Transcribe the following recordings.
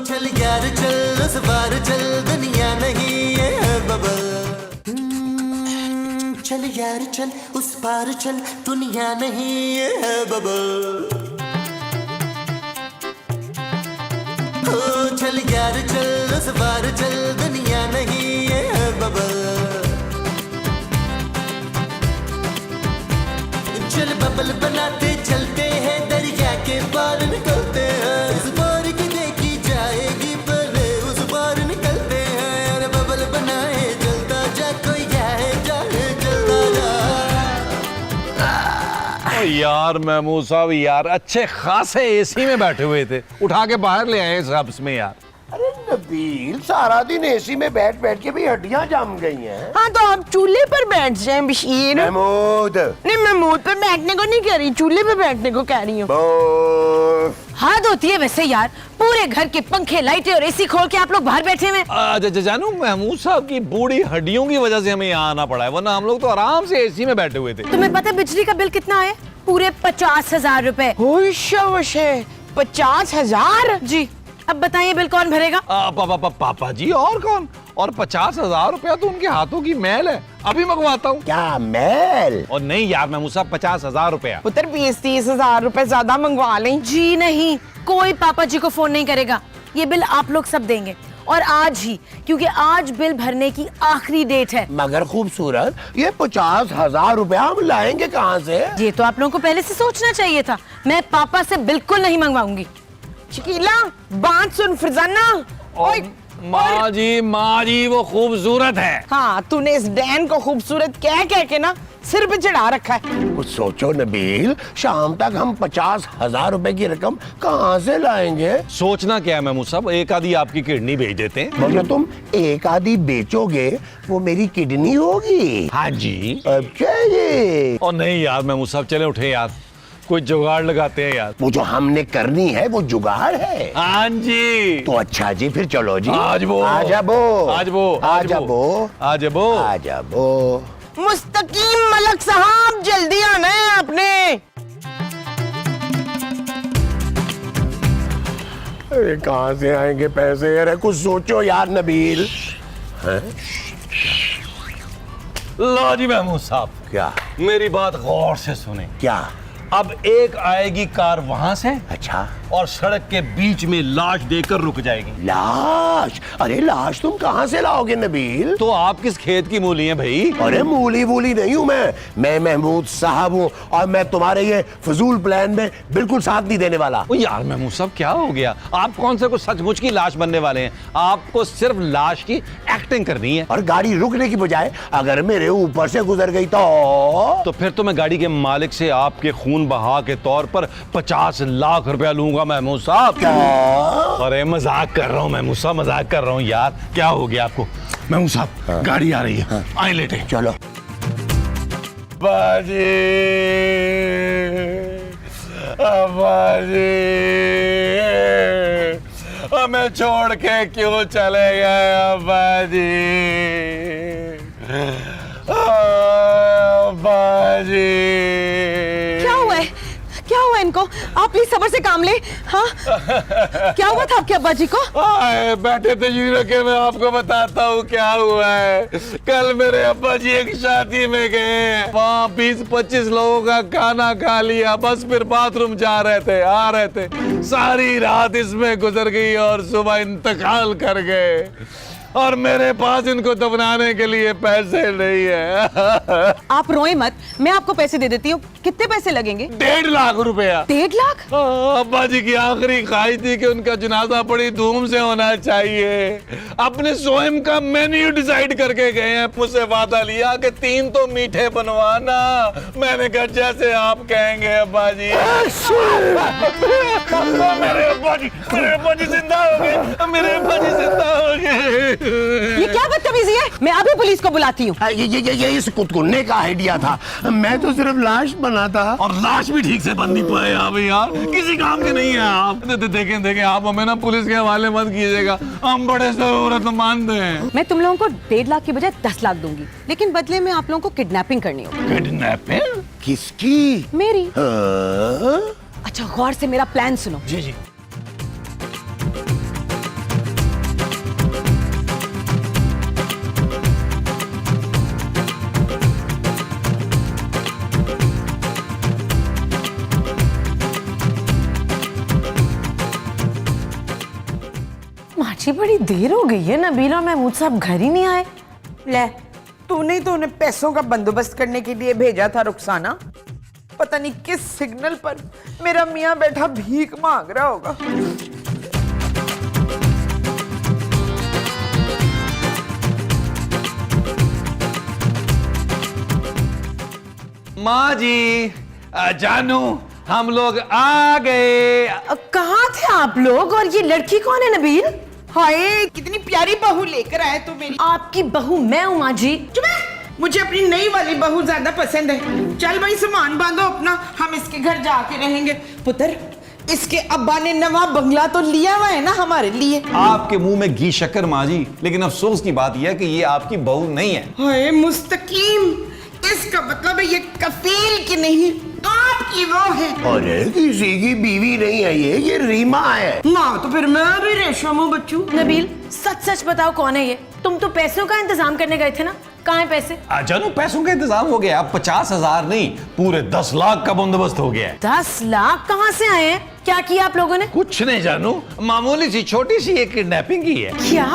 चल यार चल उस बार चल दुनिया नहीं है बबल। चल यार चल उस पार चल दुनिया नहीं है बबल। ओ चल यार चल उस पार चल दुनिया नहीं है बबल। चल बबल बनाते चलते हैं दरिया के पार निकलते हैं। इस बार की देखी जाएगी पहले उस पार निकलते हैं। अरे बबल बनाए चलता जा कोई जाए जाए चलता जा। यार महमूद साहब यार अच्छे खासे एसी में बैठे हुए थे, उठा के बाहर ले आए सब्स में यार। अरे नबील सारा दिन एसी में बैठ बैठ के भी हड्डियां जम गई हैं। हाँ तो आप चूल्हे पर बैठ जाएं बशीर। महमूद नहीं मैं मुंह पर बैठने को नहीं कह रही, चूल्हे पे बैठने को कह रही हूँ। हद होती है वैसे यार, पूरे घर के पंखे लाइटें और एसी खोल के आप लोग बाहर बैठे हुए। जानू महमूद साहब की बूढ़ी हड्डियों की वजह से हमें यहाँ आना पड़ा है, वरना हम लोग तो आराम से एसी में बैठे हुए थे। तुम्हें पता है बिजली का बिल कितना है? पूरे 50,000 रुपए। 50,000? जी। अब बताइए बिल कौन भरेगा? पापा जी और कौन? और 50,000 रुपया तो उनके हाथों की मैल है, अभी मंगवाता हूँ। क्या मैल? और नहीं यार महमूद साहब 50,000 रुपया। पुत्र 20-30,000 रुपए ज्यादा मंगवा लें। जी नहीं, कोई पापा जी को फोन नहीं करेगा, ये बिल आप लोग सब देंगे और आज ही, क्योंकि आज बिल भरने की आखिरी डेट है। मगर खूबसूरत, ये 50,000 रुपया हम लाएंगे कहाँ से? ये तो आप लोगों को पहले से सोचना चाहिए था। मैं पापा से बिल्कुल नहीं मंगवाऊंगी। शकीला बात सुन फरजाना। माँ जी वो खूबसूरत है। हाँ तूने इस डैन को खूबसूरत कह कह के ना सिर पे चढ़ा रखा है। कुछ सोचो नबील, शाम तक हम 50,000 रुपए की रकम कहाँ से लाएंगे? सोचना क्या है महमूद साहब, एक आधी आपकी किडनी भेज देते हैं। मगर तुम एक आधी बेचोगे वो मेरी किडनी होगी। हाँ जी। अब चाहिए। और नहीं यार महमूद साहब चले उठे यार, कोई जुगाड़ लगाते हैं यार। वो जो हमने करनी है वो जुगाड़ है। हाँ जी। तो अच्छा जी फिर चलो जी। आज वो मुस्तकीम मलक साहब जल्दी आना है आपने। अरे कहाँ से आएंगे पैसे? अरे कुछ सोचो यार नबील। लो जी महमूद साहब, क्या? मेरी बात गौर से सुने। क्या? अब एक आएगी कार वहां से, अच्छा, और सड़क के बीच में लाश देकर रुक जाएगी। लाश? अरे लाश तुम कहाँ से लाओगे नबील? तो आप किस खेत की मूली हैं भाई? अरे मूली वूली नहीं हूँ मैं महमूद साहब हूँ, और मैं तुम्हारे ये फजूल प्लान में बिल्कुल साथ नहीं देने वाला। ओ यार महमूद साहब क्या हो गया? आप कौन से कुछ सचमुच की लाश बनने वाले हैं? आपको सिर्फ लाश की एक्टिंग करनी है। और गाड़ी रुकने की बजाय अगर मेरे ऊपर से गुजर गई तो फिर तो मैं गाड़ी के मालिक से आपके खून बहा के तौर पर 50 लाख रुपया लूंगा महमूद साहब। क्या? अरे मजाक कर रहा हूँ महमूद साहब, मजाक कर रहा हूँ यार। क्या हो गया आपको? महमूद साहब गाड़ी आ रही है, आए लेटे। चलो। बाजी, हमें छोड़ के क्यों चले गए अब्बाजी? अब्बाजी क्या हुआ इनको? आप प्लीज सब्र से काम ले। हाँ क्या हुआ था आपके अब्बा जी को? बैठे थे जी रखे, मैं आपको बताता हूँ क्या हुआ है। कल मेरे अब्बा जी एक शादी में गए, वहाँ 20-25 लोगों का खाना खा लिया, बस फिर बाथरूम जा रहे थे, आ रहे थे, सारी रात इसमें गुजर गई और सुबह इंतकाल कर गए। और मेरे पास इनको दफनाने के लिए पैसे नहीं है। आप रोए मत, मैं आपको पैसे दे देती हूँ। कितने पैसे लगेंगे? 1.5 लाख रुपया। 1.5 लाख? अब्बा जी की आखिरी ख्वाहिश थी कि उनका जनाजा बड़ी धूम से होना चाहिए। अपने स्वयं का मेन्यू डिसाइड करके गए हैं, मुझसे वादा लिया कि 3 तो मीठे बनवाना। मैंने कहा जैसे आप कहेंगे अब्बा जी। मेरे अब्बा जी जिंदा हो गए, मेरे अब्बा जी जिंदा हो गए। ये क्या बदतमीजी है? मैं अभी पुलिस को बुलाती हूँ। ये इस कुत्कुन्ने का आइडिया था, मैं तो सिर्फ लाश बना था। और लाश भी ठीक से बन नहीं पाए आप यार, किसी काम के नहीं है आप। देखें आप हमें ना पुलिस के हवाले मत कीजिएगा, हम बड़े जरूरतमंद हैं। मैं तुम लोगों को 1.5 लाख की बजाय 10 लाख दूंगी, लेकिन बदले में आप लोगों को किडनैपिंग करनी होगी। किडनैपिंग? किसकी? मेरी। हाँ? अच्छा गौर से मेरा प्लान सुनो। जी जी। पाची बड़ी देर हो गई है, नबील और महमूद साहब घर ही नहीं आए। ले, तूने तो उन्हें पैसों का बंदोबस्त करने के लिए भेजा था रुखसाना। पता नहीं किस सिग्नल पर मेरा मियां बैठा भीख मांग रहा होगा। माँ जी, जानू, हम लोग आ गए। कहाँ थे आप लोग, और ये लड़की कौन है नबील? हाय, कितनी प्यारी बहू लेकर आए तू मेरी। आपकी बहू मैं हूँ माँ जी। चुप है। मुझे अपनी नई वाली बहू ज्यादा पसंद है। चल भाई, सामान बांधो अपना, हम इसके घर जाके रहेंगे। पुत्र, इसके अब्बा ने नवा बंगला तो लिया हुआ है ना हमारे लिए। आपके मुंह में घी शक्कर माँ जी, लेकिन अफसोस की बात यह है कि ये आपकी बहू नहीं है। हाय मुस्तकीम, इसका मतलब है ये कफील की नहीं, आपकी वो है। अरे किसी की बीवी नहीं है ये रीमा है। ना तो फिर मैं भी रेशम हूँ बच्चू। नबील सच सच बताओ कौन है ये? तुम तो पैसों का इंतजाम करने गए थे ना, कहाँ है पैसे? जानू, पैसों का इंतजाम हो गया। 50,000 नहीं, पूरे 10 लाख का बंदोबस्त हो गया है। 10 लाख कहाँ से आए हैं? क्या किया आप लोगों ने? कुछ नहीं जानू, मामूली सी छोटी सी एक किडनैपिंग की है। क्या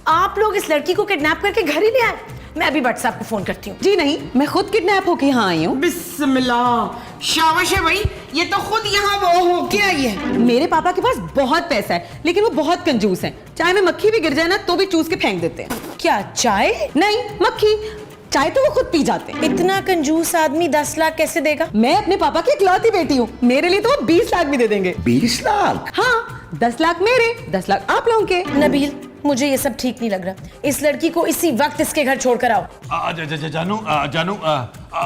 आप लोग इस लड़की को किडनैप करके घर ही ले आए? मैं अभी व्हाट्सएप को फोन करती हूँ। जी नहीं, मैं खुद किडनैप होके यहाँ आई हूँ। बिस्मिल्लाह, शाबाश है भाई, ये तो खुद यहाँ वो होके आई है। मेरे पापा के पास बहुत पैसा है, लेकिन वो बहुत कंजूस हैं। चाय में मक्खी भी गिर जाए ना तो भी चूस के फेंक देते हैं। क्या चाय? नहीं, मक्खी। चाय तो वो खुद पी जाते हैं। इतना कंजूस आदमी 10 लाख कैसे देगा? मैं अपने पापा की इकलौती बेटी हूँ, मेरे लिए तो वो 20 लाख भी दे देंगे। 20 लाख? हाँ, 10 लाख मेरे, 10 लाख आप लोगों के। नबील, मुझे ये सब ठीक नहीं लग रहा। इस लड़की को इसी वक्त इसके घर छोड़कर आओ। जानू,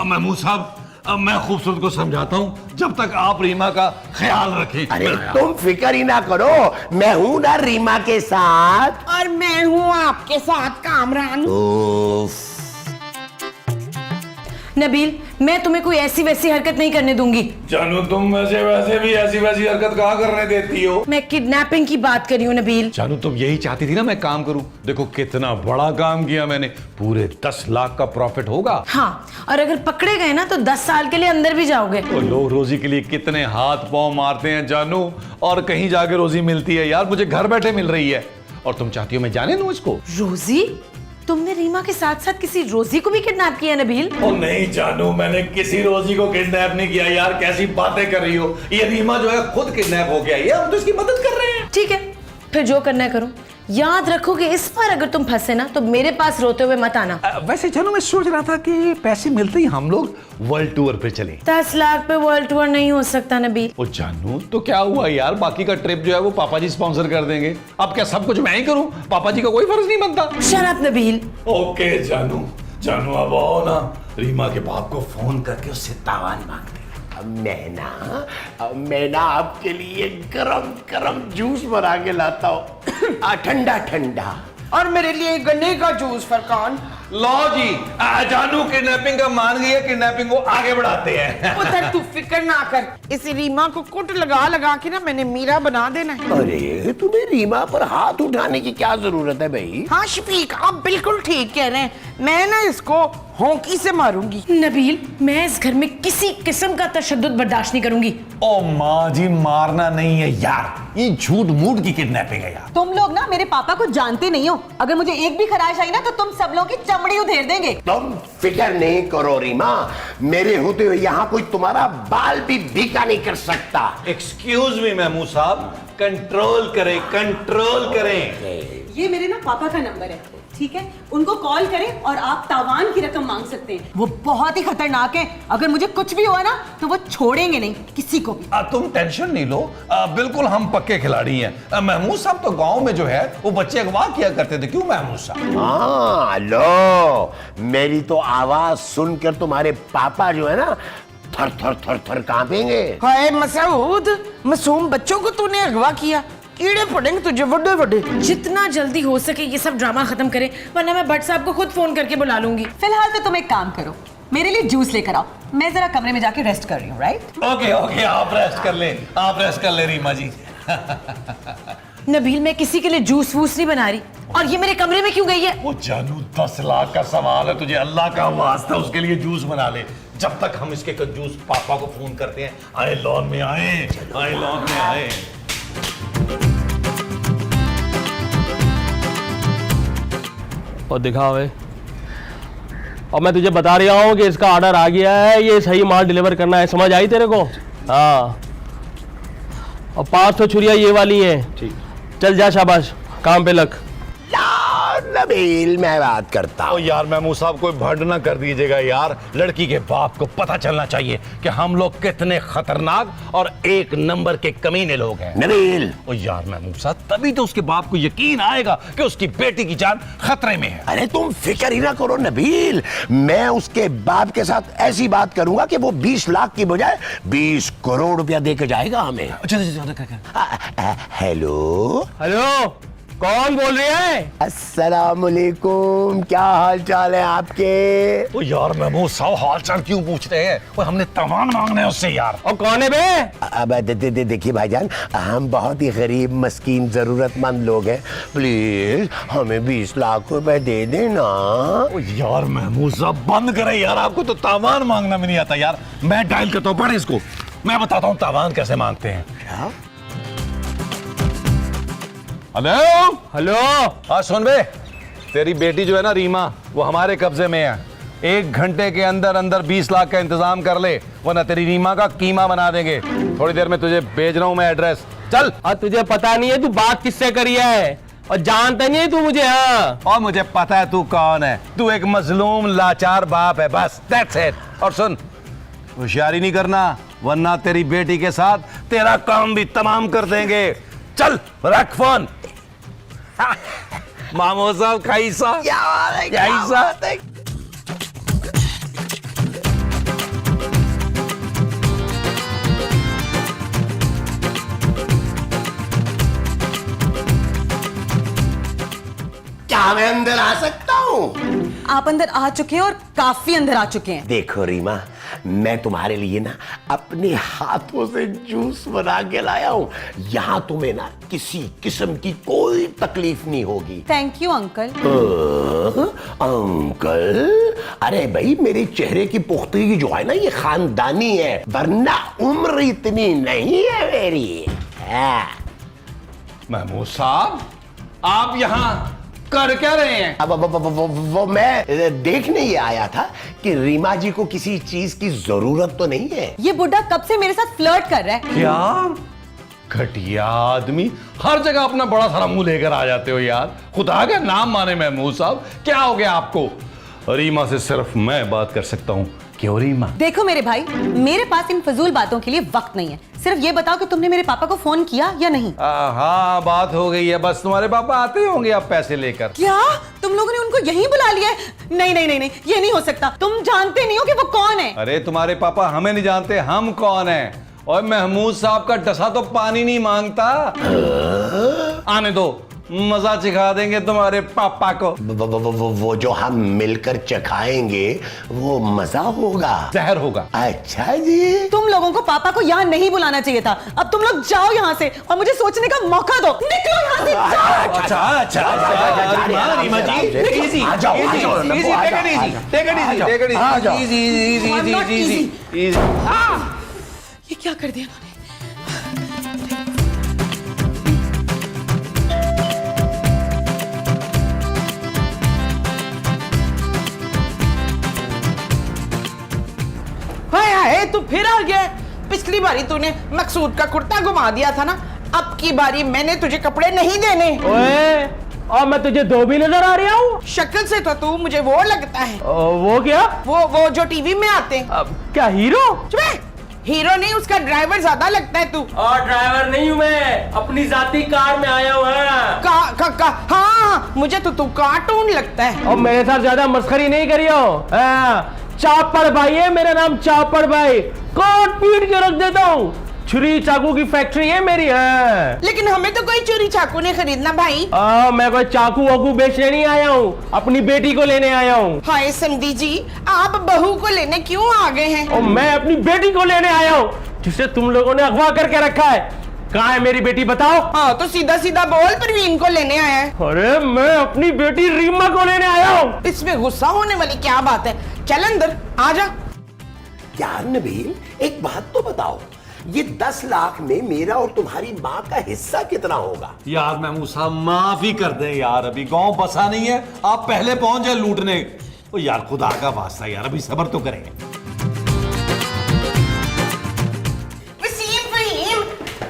महमूद साहब, मैं खूबसूरत को समझाता हूँ, जब तक आप रीमा का ख्याल रखें। अरे तुम फिक्र ही ना करो, मैं हूं ना रीमा के साथ। और मैं हूँ आपके साथ कामरान। नबील, मैं तुम्हें कोई ऐसी वैसी हरकत नहीं करने दूंगी। जानू, तुम वैसे भी ऐसी वैसी हरकत कहाँ करने देती हो? मैं किडनैपिंग की बात कर रही हूँ नबील। जानू, तुम यही चाहती थी ना मैं काम करूं। देखो कितना बड़ा काम किया मैंने, पूरे 10 लाख का प्रॉफिट होगा। हाँ, और अगर पकड़े गए ना तो 10 साल के लिए अंदर भी जाओगे। तो लोग रोजी के लिए कितने हाथ पांव मारते हैं जानू, और कहीं जाके रोजी मिलती है यार, मुझे घर बैठे मिल रही है। और तुम चाहती हो मैं जाने दूं इसको? रोजी? तुमने रीमा के साथ साथ किसी रोजी को भी किडनैप किया नबील? ओ नहीं जानू, मैंने किसी रोजी को किडनैप नहीं किया यार, कैसी बातें कर रही हो। ये रीमा जो है खुद किडनैप हो गया है, हम तो इसकी मदद कर रहे हैं। ठीक है, फिर जो करना है करो। याद रखोगे इस बार अगर तुम फंसे ना तो मेरे पास रोते हुए मत आना। वैसे जानू, मैं सोच रहा था कि पैसे मिलते ही हम लोग वर्ल्ड टूर पे चले। 10 लाख पे वर्ल्ड टूर नहीं हो सकता नबील। ओ जानू, तो क्या हुआ यार, बाकी का ट्रिप जो है वो पापा जी स्पॉन्सर कर देंगे। अब क्या सब कुछ मैं ही करूं? पापा जी का कोई फर्ज नहीं बनता। Shut up Nabeel. ओके जानू, अब आओ ना, रीमा के बाप को फोन करके उससे तावान मांगते। मैं ना आपके लिए गरम गरम जूस बना के लाता हूँ, ठंडा ठंडा। और मेरे लिए गन्ने का जूस फरकान। लो जी, जानू किडनैपिंग का मान गई है, किडनैपिंग को आगे बढ़ाते हैं। पुत्र तू फिक्र ना कर, इस रीमा को कुट लगा लगा के ना मैंने मीरा बना देना है। अरे तुम्हें रीमा पर हाथ उठाने की क्या जरूरत है भाई? हाँ शफीक, आप बिल्कुल ठीक कह रहे हैं, मैं ना इसको होंकी से मारूंगी। नबील, मैं इस घर में किसी किस्म का तशद्दुद बर्दाश्त नहीं करूंगी। ओ माँ जी, मारना नहीं है यार, ये झूठ मूठ की किडनैपिंग है यार। तुम लोग ना मेरे पापा को जानते नहीं हो। अगर मुझे एक भी खराश आई ना तो तुम सब लोग की चमड़ी उधेड़ देंगे। तुम फिक्र नहीं करो रीमा, मेरे होते हुए यहाँ कोई तुम्हारा बाल भी भीगा नहीं कर सकता। एक्सक्यूज मी महमूद साहब, कंट्रोल करें, कंट्रोल करें। ये मेरे ना पापा का नंबर है, ठीक है? उनको कॉल करें और आप तावान की रकम मांग सकते हैं। वो बहुत ही खतरनाक है, अगर मुझे कुछ भी हुआ ना तो वो छोड़ेंगे नहीं किसी को भी। तुम टेंशन नहीं लो, बिल्कुल हम पक्के खिलाड़ी हैं। महमूद साहब तो गांव में जो है वो बच्चे अगवा किया करते थे, क्यों महमूद साहब? हाँ लो, मेरी तो आवाज सुनकर तुम्हारे पापा जो है ना थर थर थर थर कांपेंगे। हाय मसूद, मासूम बच्चों को तूने अगवा किया, कीड़े पड़ेंगे तुझे बड़े बड़े। जितना जल्दी हो सके ये सब ड्रामा खत्म करें, वरना मैं भट्ट साहब को खुद फोन करके बुला लूंगी। फिलहाल तो तुम एक काम करो, मेरे लिए जूस लेकर आओ, मैं जरा कमरे में जाके रेस्ट कर रही हूँ। राइट? ओके ओके, आप रेस्ट कर ले, आप रेस्ट कर ले रीमा जी। नबील, मैं किसी के लिए जूस वूस नहीं बना रही। और ये मेरे कमरे में क्यों गई है? वो जानू, 10 लाख का सवाल है, तुझे अल्लाह का वास्ता उसके लिए जूस बना ले। जब तक हम इसके कंजूस पापा को फोन करते हैं, आए लॉन में आए, आए लॉन में आए। और दिखाओ है। और मैं तुझे बता रहा हूँ कि इसका ऑर्डर आ गया है, ये सही माल डिलीवर करना है, समझ आई तेरे को? हाँ। और 500 छुरियाँ ये वाली हैं। ठीक, चल जा, शाबाश, काम पे लग। नबील मैं बात करता ओ हूँ। यार महमूद साहब कोई भंड ना कर दीजिएगा यार, लड़की के बाप को पता चलना चाहिए कि हम लोग कितने खतरनाक और एक नंबर के कमीने लोग हैं। नबील ओ यार महमूद साहब, तभी तो उसके बाप को यकीन आएगा कि उसकी बेटी की जान खतरे में है। अरे तुम फिक्र ही ना करो नबील, मैं उसके बाप के साथ ऐसी बात करूंगा कि वो 20 लाख की बजाय 20 करोड़ रुपया दे के जाएगा हमें। हेलो हेलो, कौन बोल रही है? अस्सलाम वालेकुम, क्या हाल चाल है आपके? ओ यार महमूद साहब हाल चाल क्यों पूछते हैं? वो हमने तमाम मांगने हैं उससे यार। और कौन है बे? अब देखिए भाईजान, हम बहुत ही गरीब मस्कीन जरूरतमंद लोग हैं, प्लीज हमें 20 लाख रुपए दे देना। ओ यार महमूद साहब बंद करें यार, आपको तो तावान मांगना भी नहीं आता यार। मैं डायल करता हूँ, पढ़े इसको, मैं बताता हूँ तावान कैसे मांगते हैं। क्या? हेलो हेलो, हाँ सुन बे, तेरी बेटी जो है ना रीमा, वो हमारे कब्जे में है। 1 घंटे के अंदर अंदर 20 लाख का इंतजाम कर ले, वरना तेरी रीमा का कीमा बना देंगे। थोड़ी देर में तुझे भेज रहा हूँ मैं एड्रेस, चल। और तुझे पता नहीं है तू बात किससे करी है, और जानता नहीं है तू मुझे? हाँ, और मुझे पता है तू कौन है, तू एक मजलूम लाचार बाप है, बस दैट्स इट। और सुन, होशियारी नहीं करना, वरना तेरी बेटी के साथ तेरा काम भी तमाम कर देंगे। चल रख फोन। मामो साहब कैसा? क्या बात है, क्या कैसा? बात है? क्या मैं अंदर आ सकता हूँ? आप अंदर आ चुके हैं और काफी अंदर आ चुके हैं। देखो रीमा, मैं तुम्हारे लिए ना अपने हाथों से जूस बना के लाया हूँ। यहाँ तुम्हें ना किसी किस्म की कोई तकलीफ नहीं होगी। Thank you uncle. अंकल? अरे भाई, मेरे चेहरे की पुख्तगी जो है ना, ये खानदानी है, वरना उम्र इतनी नहीं है मेरी। महमूद साहब, आप यहाँ कर क्या रहे हैं? अब वो मैं देखने ही आया था कि रीमा जी को किसी चीज की जरूरत तो नहीं है। ये बुढ़ा कब से मेरे साथ फ्लर्ट कर रहा है। क्या घटिया आदमी, हर जगह अपना बड़ा सारा मुंह लेकर आ जाते हो यार। खुदा का नाम माने महमूद साहब, क्या हो गया आपको? रीमा से सिर्फ मैं बात कर सकता हूँ। क्यों रीमा? देखो मेरे भाई, मेरे पास इन फजूल बातों के लिए वक्त नहीं है। सिर्फ ये बताओ कि तुमने मेरे पापा को फोन किया या नहीं? हाँ, बात हो गई है, बस तुम्हारे पापा आते होंगे अब पैसे लेकर। क्या तुम लोगों ने उनको यहीं बुला लिया है? नहीं नहीं नहीं नहीं, ये नहीं हो सकता। तुम जानते नहीं हो कि वो कौन है। अरे तुम्हारे पापा हमें नहीं जानते हम कौन है। और महमूद साहब का डसा तो पानी नहीं मांगता। आने दो, मजा चिखा देंगे तुम्हारे पापा को। वो जो हम मिलकर चखाएंगे वो मजा होगा, जहर होगा। अच्छा जी। तुम लोगों को पापा को यहाँ नहीं बुलाना चाहिए था। अब तुम लोग जाओ यहाँ से और मुझे सोचने का मौका दो। निकलो यहाँ से, जाओ। अच्छा रीमा जी, easy, आ जाओ, आ जाओ, easy, easy, take it easy, take it easy, take it easy, आ जाओ। easy, easy, I'm not easy, easy. easy। ये क्या कर दिया इन्होंने? हाय हाय, तू फिर आ गया। पिछली बारी तूने मकसूद का कुर्ता घुमा दिया था ना, अब की बारी मैंने तुझे कपड़े नहीं देने। ओए, और मैं तुझे धोबी नजर आ रहा हूँ? शक्ल से तो तू मुझे वो लगता है। वो क्या? वो जो टीवी में आते हैं। अब क्या हीरो? चुप है। हीरो नहीं, उसका ड्राइवर ज्यादा लगता है तू। और ड्राइवर नहीं हूँ मैं, अपनी जाती कार में आया हुआ है। हाँ, मुझे तो तू कार्टून लगता है। और मेरे साथ ज्यादा मस्खरी नहीं करियो। चापड़ भाई है मेरा नाम, चापड़ भाई। कोट पीट के रख देता हूँ। छुरी चाकू की फैक्ट्री है मेरी। है, लेकिन हमें तो कोई चोरी चाकू नहीं खरीदना भाई। मैं कोई चाकू वाकू बेचने नहीं आया हूँ, अपनी बेटी को लेने आया हूँ। हाय समधी जी, आप बहू को लेने क्यों आ गए हैं? और मैं अपनी बेटी को लेने आया हूँ, जिसे तुम लोगों ने अगवा करके रखा है। कहाँ है मेरी बेटी बताओ? हाँ तो सीधा सीधा बोल, परवीन को लेने आया है। अरे मैं अपनी बेटी रीमा को लेने आया हूँ। इसमें गुस्सा होने वाली क्या बात है? चल अंदर आ जा। क्या नबील, एक बात तो बताओ, ये 10 लाख में मेरा और तुम्हारी माँ का हिस्सा कितना होगा? यार महमूद साहब माफ ही कर दें यार, अभी गांव बसा नहीं है, आप पहले पहुंच जाए लूटने। ओ यार खुदा का वास्ता यार, अभी सब्र तो करें। वसीम फहीम,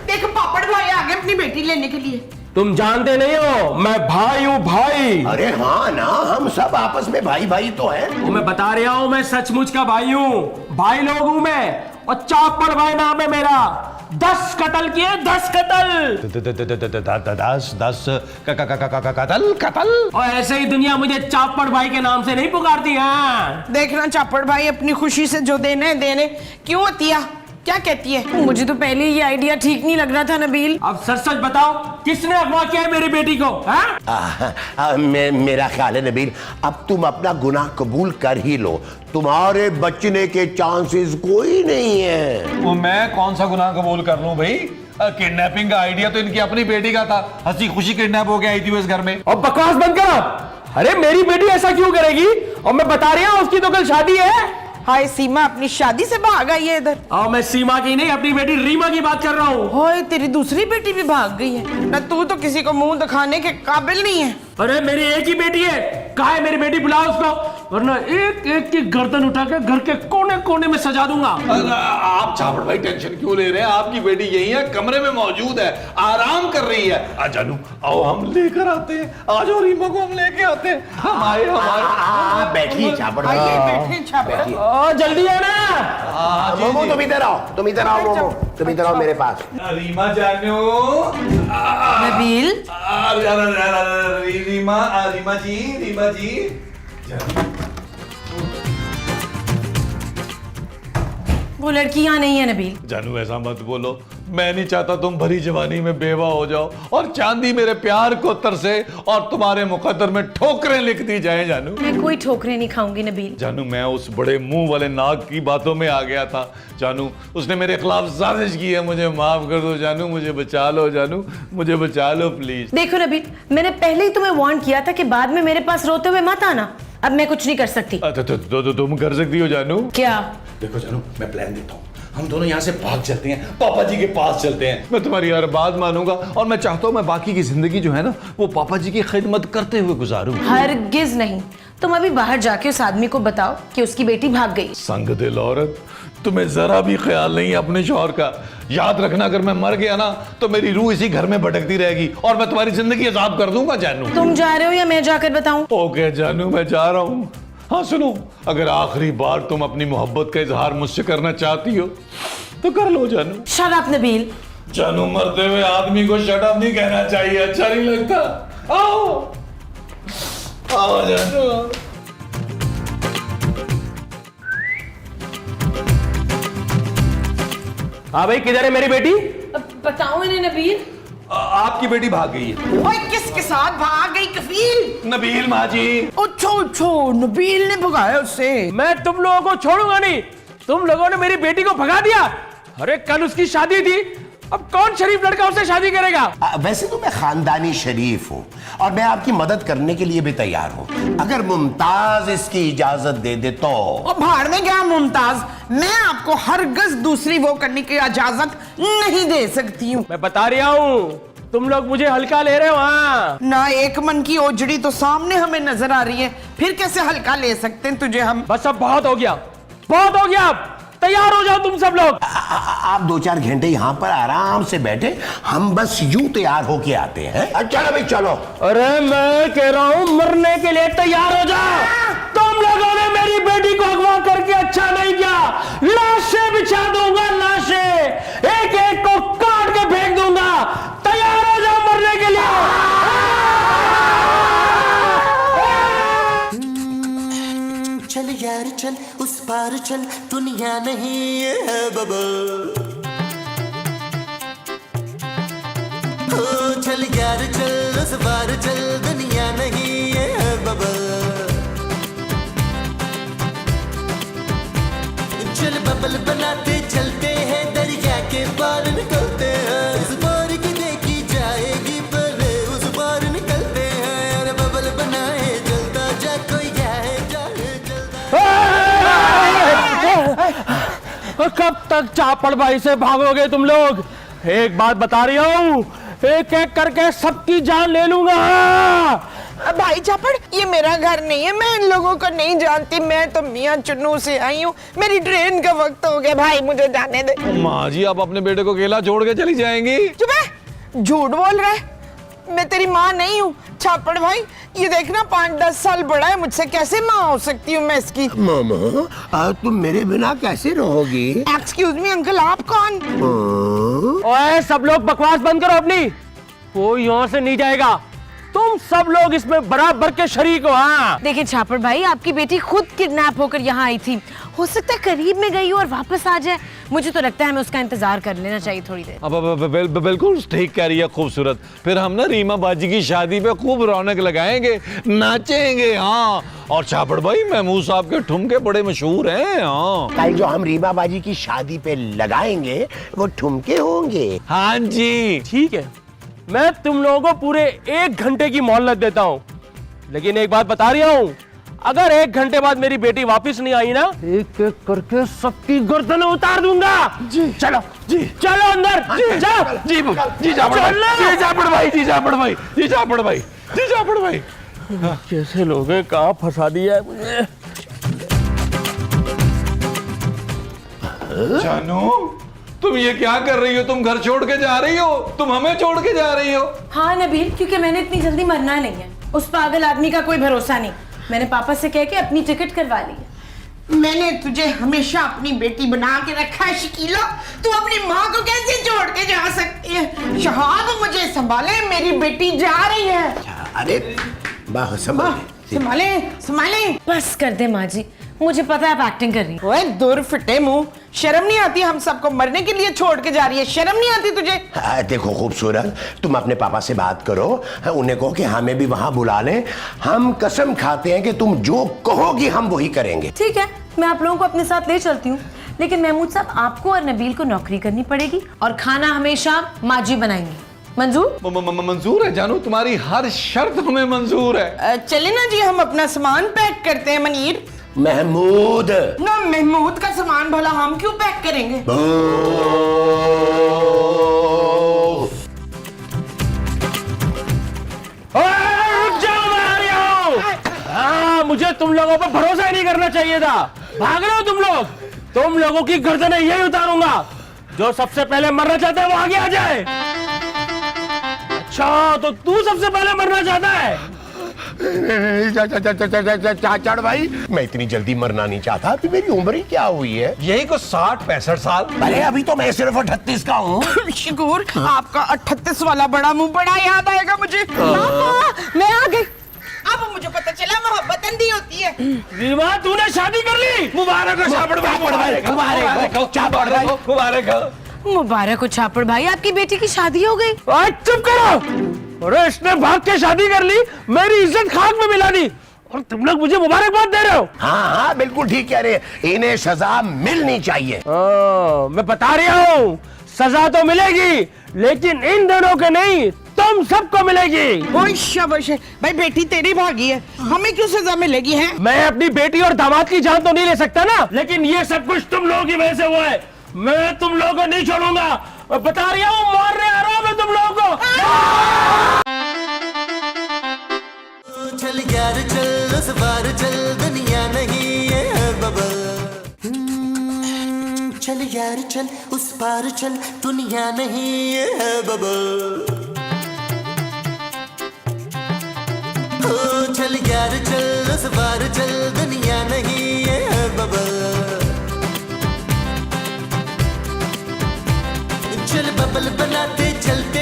देखो पापड़ भाई आ गए अपनी बेटी लेने के लिए। तुम जानते नहीं हो मैं भाई हूँ भाई। अरे हाँ ना, हम सब आपस में भाई भाई तो हैं। वो मैं बता रहा हूँ, मैं सचमुच का भाई हूँ, भाई लोग हूँ मैं, और चापड़ भाई नाम है मेरा। 10 कत्ल किए, 10 कत्ल। 10 कत्ल। और ऐसे ही दुनिया मुझे चापड़ भाई के नाम से नहीं पुकारती है। देखना चापड़ भाई अपनी खुशी से जो देने देने। क्यों अतिया, क्या कहती है? मुझे तो पहले ये आइडिया ठीक नहीं लग रहा था नबील। अब सच सच बताओ, किसने अगवा किया है मेरी बेटी को? मेरा ख्याल है नबील, अब तुम अपना गुनाह कबूल कर ही लो, तुम्हारे बचने के चांसेस कोई नहीं है। वो मैं कौन सा गुनाह कबूल कर लूं भाई? किडनैपिंग का आइडिया तो इनकी अपनी बेटी का था, हंसी खुशी किडनैप हो के आई थी वो इस घर में। और बकवास बंद करो। अरे मेरी बेटी ऐसा क्यों करेगी? और मैं बता रहा हूँ उसकी तो कल शादी है। हाय सीमा अपनी शादी से भाग आई है इधर। मैं सीमा की नहीं, अपनी बेटी रीमा की बात कर रहा हूँ। होए तेरी दूसरी बेटी भी भाग गई है ना, तू तो किसी को मुंह दिखाने के काबिल नहीं है। अरे मेरी एक ही बेटी है, कहाँ है मेरी बेटी? बुलाओ उसको, वरना एक एक की गर्दन उठा के घर के कोने कोने में सजा दूंगा। आप चापड़ भाई टेंशन क्यों ले रहे हैं? आपकी बेटी यही है, कमरे में मौजूद है, आराम कर रही है। आ जानू, आओ हम लेकर आते हैं, आज और रीमा को हम लेके आते हैं। हम आए, हमारे बैठिए चापड़ भाई, बैठे चापड़। जल्दी आना। मोमो तुम इधर आओ, तुम इधर आओ मोमो, तुम इधर आओ मेरे पास। रीमा जानू, नबील रीमा जी वो लड़की यहाँ नहीं है नबील। जानू ऐसा मत बोलो, मैं नहीं चाहता तुम भरी जवानी में बेवा हो जाओ और चांदी मेरे प्यार को तरसे और तुम्हारे मुकद्दर में ठोकरें लिख दी जाए। जानू मैं कोई ठोकरें नहीं खाऊंगी नबील। जानू मैं उस बड़े मुंह वाले नाग की बातों में आ गया था। जानू उसने मेरे खिलाफ साजिश की है, मुझे माफ कर दो जानू, मुझे बचा लो जानू, मुझे बचा लो प्लीज। देखो नबील, मैंने पहले ही तुम्हें वार्न किया था कि बाद में मेरे पास रोते हुए मत आना। अब मैं कुछ नहीं कर सकती। तो तुम कर सकती हो जानू। क्या? देखो जानू, मैं प्लान देता हूँ, हम दोनों यहाँ से भाग चलते हैं, पापा जी के पास चलते हैं। मैं तुम्हारी हर बात मानूंगा और मैं चाहता हूँ मैं बाकी की जिंदगी जो है ना वो पापा जी की खिदमत करते हुए गुजारूं। हरगिज नहीं। तुम अभी बाहर जाके उस आदमी को बताओ कि उसकी बेटी भाग गई। संग दिल औरत, तुम्हें जरा भी ख्याल नहीं है अपने शौहर का। याद रखना, अगर मैं मर गया ना तो मेरी रूह इसी घर में भटकती रहेगी और मैं तुम्हारी जिंदगी अजाब कर दूंगा जानू। तुम जा रहे हो या मैं जाकर बताऊं? ओके जानू, मैं जा रहा हूँ। हाँ सुनो, अगर आखिरी बार तुम अपनी मोहब्बत का इजहार मुझसे करना चाहती हो तो कर लो जानू। Shut up Nabeel. जानू, मरते हुए आदमी को शट अप नहीं कहना चाहिए, अच्छा नहीं लगता। आओ आओ जानू। हाँ भाई, किधर है मेरी बेटी? बताओ इन्हें नबील। आपकी बेटी भाग गई है। ओए किसके साथ भाग गई कफील? नबील माँ जी। अच्छो नबील ने भगाया उससे। मैं तुम लोगों को छोड़ूंगा नहीं। तुम लोगों ने मेरी बेटी को भगा दिया। अरे कल उसकी शादी थी, अब कौन शरीफ लड़का उससे शादी करेगा? वैसे तो मैं खानदानी शरीफ हूँ और मैं आपकी मदद करने के लिए भी तैयार हूँ, अगर मुमताज इसकी इजाजत दे दे तो। और भाड़ में गया मुमताज, मैं आपको हरगिज़ दूसरी वो करने की इजाजत नहीं दे सकती हूँ। मैं बता रहा हूँ, तुम लोग मुझे हल्का ले रहे हो। हाँ ना, एक मन की ओजड़ी तो सामने हमें नजर आ रही है, फिर कैसे हल्का ले सकते हैं तुझे हम? बस अब बहुत हो गया, बहुत हो गया। तैयार हो जाओ तुम सब लोग। आप 2-4 घंटे यहाँ पर आराम से बैठे, हम बस यूं तैयार होके आते हैं। चलो भाई चलो। अरे मैं कह रहा हूँ मरने के लिए तैयार हो जाओ। तुम लोगों ने मेरी बेटी को अगवा करके अच्छा नहीं किया। लाशें बिछा दूंगा, लाशें एक एक को काट के फेंक दूंगा। तैयार हो जाओ मरने के लिए। चल यार चल, उस पार चल, दुनिया नहीं है बबल। ओ चल यार चल, उस पार चल, दुनिया नहीं है बबल। चल बबल बनाते चलते हैं, दरिया के पार निकलते हैं। उस पार की देखी जाएगी पर उस पार निकलते हैं। अरे बबल बनाए चलता जा, कोई जाए जाए चलता। कब तक चापड़ भाई से भागोगे तुम लोग? एक बात बता रही हूँ, एक एक करके सबकी जान ले लूंगा। भाई चापड़, ये मेरा घर नहीं है, मैं इन लोगों को नहीं जानती। मैं तो मियाँ चुन्नू से आई हूँ, मेरी ट्रेन का वक्त हो गया। भाई मुझे जाने दे। माँ जी, आप अपने बेटे को अकेला छोड़ के चली जाएंगी? चुप है, झूठ बोल रहा है। मैं तेरी माँ नहीं हूँ छापड़ भाई। ये देखना 5-10 साल बड़ा है मुझसे, कैसे माँ हो सकती हूँ मैं इसकी? मामा, तुम मेरे बिना कैसे रहोगी? एक्सक्यूज मी अंकल, आप कौन? ओए सब लोग बकवास बंद करो अपनी, कोई यहाँ से नहीं जाएगा। तुम सब लोग इसमें बराबर के शरीक हो। हाँ देखिए छापड़ भाई, आपकी बेटी खुद किडनैप होकर यहाँ आई थी। हो सकता है करीब में गई हो और वापस आ जाए। मुझे तो लगता है हमें उसका इंतजार कर लेना चाहिए थोड़ी देर। अब बिल्कुल ठीक कह रही है खूबसूरत। फिर हम ना रीमा बाजी की शादी पे खूब रौनक लगाएंगे, नाचेंगे। हाँ, और छापड़ भाई, महमूद साहब के ठुमके बड़े मशहूर हैं। हाँ, कल जो हम रीमा बाजी की शादी पे लगाएंगे वो ठुमके होंगे। हाँ जी, ठीक है, मैं तुम लोगों को पूरे 1 घंटे की मोहलत देता हूँ, लेकिन एक बात बता रही हूँ, अगर 1 घंटे बाद मेरी बेटी वापस नहीं आई ना, एक एक करके सबकी गर्दन उतार दूंगा। जी चलो, जी चलो अंदर। जी जाओ। जी छापड़ भाई, जी छापड़ भाई, जी छापड़ भाई, जी छापड़ भाई, जी छापड़ भाई। कैसे लोग हैं, कहाँ फंसा दिया है मुझे। जानू, तुम ये क्या कर रही हो? तुम घर छोड़ के जा रही हो? तुम हमें छोड़ के जा रही हो? हाँ नबील, क्योंकि मैंने इतनी जल्दी मरना नहीं है। उस पागल आदमी का कोई भरोसा नहीं। मैंने पापा से कह के अपनी टिकट करवा ली है। मैंने तुझे हमेशा अपनी बेटी बना के रखा है शकीला। तू अपनी माँ को कैसे छोड़ के जा सकती है? शहाब मुझे संभाले, मेरी बेटी जा रही है। अरे संभाले संभाले। बस कर दे माँ जी, मुझे पता है आप एक्टिंग कर रही हैं। ओए दूर फिटे मुंह, शर्म नहीं आती? हम सबको मरने के लिए छोड़ के जा रही है, शर्म नहीं आती तुझे? देखो खूबसूरत, तुम अपने पापा से बात करो, उन्हें कहो कि हमें भी वहां बुला लें। हम कसम खाते हैं कि तुम जो कहोगी हम वही करेंगे। ठीक है, मैं आप लोगों को अपने साथ ले चलती हूँ, लेकिन महमूद साहब, आपको और नबील को नौकरी करनी पड़ेगी और खाना हमेशा माँ जी बनाएंगी। मंजूर? मंजूर है जानू, तुम्हारी हर शर्त हमें मंजूर है। चले ना जी, हम अपना सामान पैक करते हैं। मनीर, महमूद, ना महमूद का सामान भला हम क्यों पैक करेंगे? रुक जाओ, मैं आ रही हूँ। हाँ, मुझे तुम लोगों पर भरोसा ही नहीं करना चाहिए था। भाग रहे हो तुम लोग? तुम लोगों की गर्दनें यही उतारूंगा। जो सबसे पहले मरना चाहता है वो आगे आ जाए। अच्छा, तो तू सबसे पहले मरना चाहता है? चाचड़ भाई, मैं इतनी जल्दी मरना नहीं चाहता। अभी मेरी उम्र ही क्या हुई है? यही को 60-65 साल। अरे अभी तो मैं सिर्फ 38 का हूँ। शिकूर, आपका 38 वाला बड़ा मुंह बड़ा याद आएगा मुझे। मैं आ गई। अब मुझे पता चला मोहब्बत अंधी होती है। रीमा, तूने शादी कर ली? मुबारक हो छापड़ भाई, मुबारक हो छापड़ भाई, मुबारक हो। मुबारक हो छापड़ भाई, आपकी बेटी की शादी हो गई। चुप करो। अरे इसने भाग के शादी कर ली, मेरी इज्जत खाक में मिला दी, और तुम लोग मुझे मुबारकबाद दे रहे हो। हाँ हाँ, बिल्कुल ठीक कह रहे हैं। इन्हें सजा मिलनी चाहिए। मैं बता रहा हूँ, सजा तो मिलेगी, लेकिन इन दोनों के नहीं, तुम सबको मिलेगी। ओए शाबाश भाई, बेटी तेरी भागी है, हमें क्यों सजा मिलेगी है? मैं अपनी बेटी और दामाद की जान तो नहीं ले सकता ना, लेकिन ये सब कुछ तुम लोगों की वजह से हुआ है। मैं तुम लोगों को नहीं छोड़ूंगा, मैं बता रहा हूँ, मारने आ रहा हूँ मैं तुम लोगों को। चल यार चल, उस बार चल, दुनिया नहीं है बबल। चल यार चल, उस पार चल, दुनिया नहीं है बबल। ओ चल यार चल, उस पार चल, दुनिया नहीं है बबल। चल बबल बनाते चलते